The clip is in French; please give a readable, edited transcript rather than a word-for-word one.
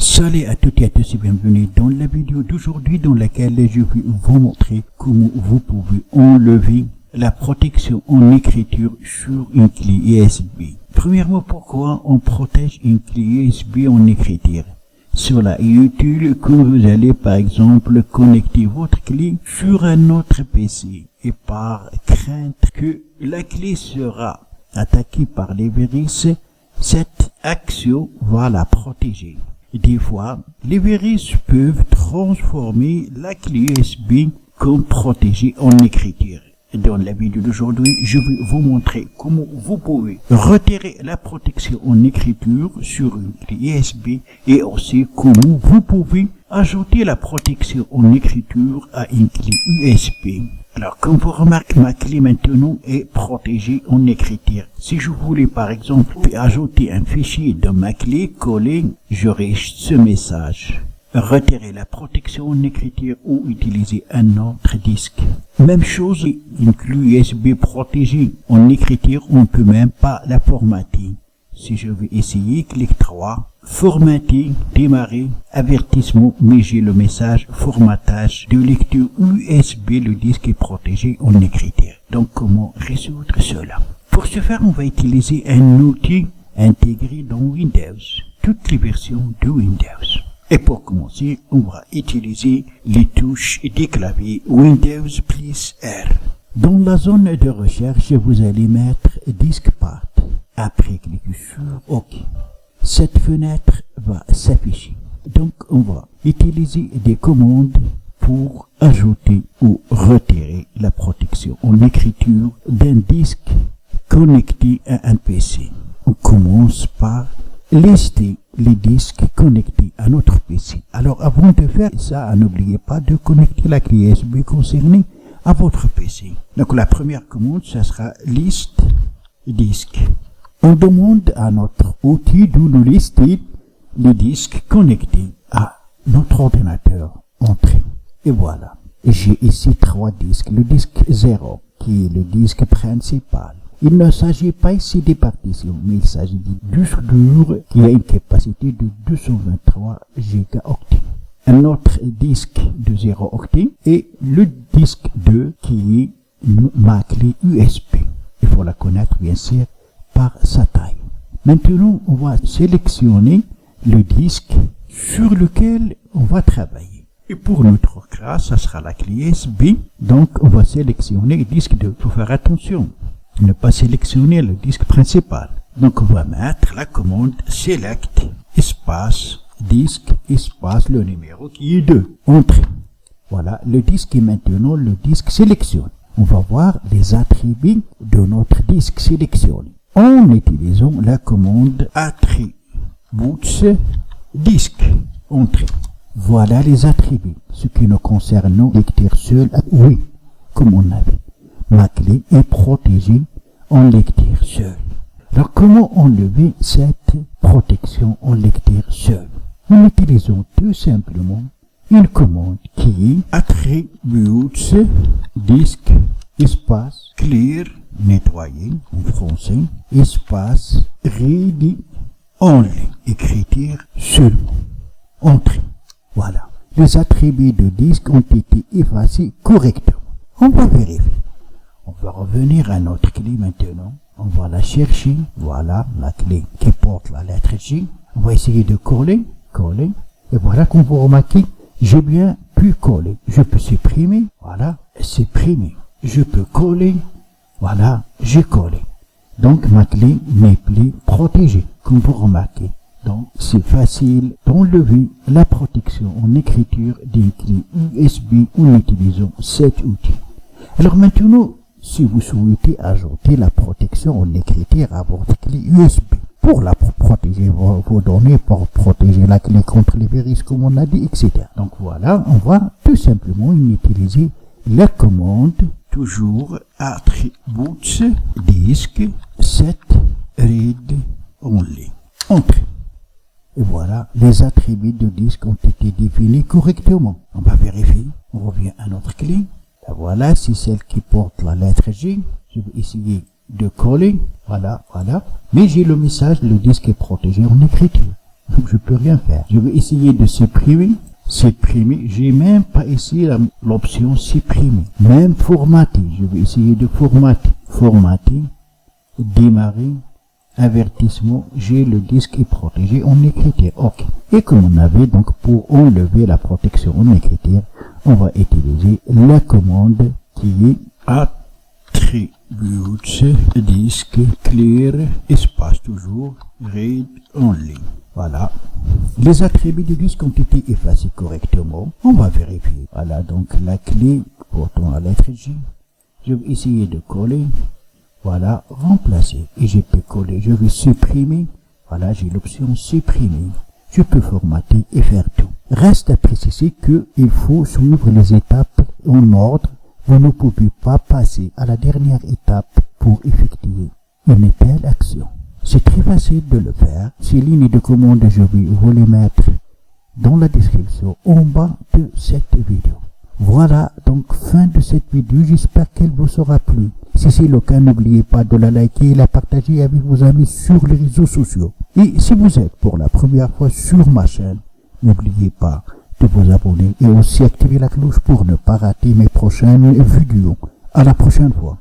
Salut à toutes et à tous et bienvenue dans la vidéo d'aujourd'hui dans laquelle je vais vous montrer comment vous pouvez enlever la protection en écriture sur une clé USB. Premièrement, pourquoi on protège une clé USB en écriture? Cela est utile quand vous allez par exemple connecter votre clé sur un autre PC et par crainte que la clé sera attaquée par les virus, cette action va la protéger. Des fois, les virus peuvent transformer la clé USB comme protégée en écriture. Dans la vidéo d'aujourd'hui, je vais vous montrer comment vous pouvez retirer la protection en écriture sur une clé USB et aussi comment vous pouvez ajouter la protection en écriture à une clé USB. Alors, comme vous remarquez, ma clé maintenant est protégée en écriture. Si je voulais par exemple ajouter un fichier dans ma clé collée, j'aurai ce message. Retirer la protection en écriture ou utiliser un autre disque. Même chose, une clé USB protégée en écriture, on ne peut même pas la formater. Si je vais essayer, clic 3, formater, démarrer, avertissement, mais j'ai le message formatage de lecture USB, le disque est protégé en écriture. Donc comment résoudre cela? Pour ce faire, on va utiliser un outil intégré dans Windows, toutes les versions de Windows. Et pour commencer, on va utiliser les touches des claviers Windows plus R. Dans la zone de recherche, vous allez mettre Disk Path. Après, cliquez sur OK. Cette fenêtre va s'afficher. Donc, on va utiliser des commandes pour ajouter ou retirer la protection en écriture d'un disque connecté à un PC. On commence par lister les disques connectés à notre PC. Alors, avant de faire ça, n'oubliez pas de connecter la clé USB concernée à votre PC. Donc, la première commande, ça sera list disque. On demande à notre outil de nous lister les disques connectés à notre ordinateur. Entrée. Et voilà. J'ai ici 3 disques. Le disque 0, qui est le disque principal. Il ne s'agit pas ici des partitions, mais il s'agit du disque dur qui a une capacité de 223 gigaoctets. Un autre disque de 0 octets et le disque 2 qui est ma clé USB. Il faut la connaître bien sûr par sa taille. Maintenant, on va sélectionner le disque sur lequel on va travailler. Et pour notre cas, ça sera la clé USB. Donc, on va sélectionner le disque 2. Il faut faire attention. Ne pas sélectionner le disque principal. Donc on va mettre la commande select espace disque espace le numéro qui est 2. Entrée. Voilà, le disque est maintenant le disque sélectionné. On va voir les attributs de notre disque sélectionné en utilisant la commande attributs disque. Entrée. Voilà les attributs. Ce qui nous concerne, lecture seule, oui, comme on a vu. Ma clé est protégée en lecture seule. Alors, comment enlever cette protection en lecture seule? En utilisant tout simplement une commande qui est attributs disque espace clear nettoyer en français espace read only écriture seulement. Entrée. Voilà. Les attributs de disque ont été effacés correctement. On va vérifier. On va revenir à notre clé maintenant. On va la chercher. Voilà la clé qui porte la lettre J. On va essayer de coller. Et voilà qu'on vous remarquez, j'ai bien pu coller. Je peux supprimer. Voilà, supprimer. Je peux coller. Voilà, j'ai collé. Donc ma clé n'est plus protégée, comme vous remarquez. Donc c'est facile d'enlever la protection en écriture d'une clé USB en utilisant cet outil. Alors maintenant, si vous souhaitez ajouter la protection en écriture à votre clé USB, pour la protéger vos données, pour protéger la clé contre les virus comme on a dit, etc. Donc voilà, on va tout simplement utiliser la commande, toujours attributs disque set read only. Entrée. Et voilà, les attributs de disque ont été définis correctement. On va vérifier. On revient à notre clé. Voilà, c'est celle qui porte la lettre G. Je vais essayer de coller. Voilà. Mais j'ai le message, le disque est protégé en écriture. Donc je peux rien faire. Je vais essayer de supprimer. J'ai même pas essayé l'option supprimer. Même formater. Je vais essayer de formater. Formater. Démarrer. Avertissement. J'ai le disque est protégé en écriture. OK. Et comme on avait donc pour enlever la protection en écriture, on va utiliser la commande qui est attributes disque clear espace toujours read only. Voilà. Les attributs du disque ont été effacés correctement. On va vérifier. Voilà donc la clé portant la lettre J. Je vais essayer de coller. Voilà, remplacer. Et je peux coller. Je vais supprimer. Voilà, j'ai l'option supprimer. Je peux formater et faire tout. Reste à préciser qu'il faut suivre les étapes en ordre. Vous ne pouvez pas passer à la dernière étape pour effectuer une telle action. C'est très facile de le faire. Ces lignes de commande, je vais vous les mettre dans la description en bas de cette vidéo. Voilà donc fin de cette vidéo. J'espère qu'elle vous aura plu. Si c'est le cas, n'oubliez pas de la liker et la partager avec vos amis sur les réseaux sociaux. Et si vous êtes pour la première fois sur ma chaîne, n'oubliez pas de vous abonner et aussi activer la cloche pour ne pas rater mes prochaines vidéos. À la prochaine fois.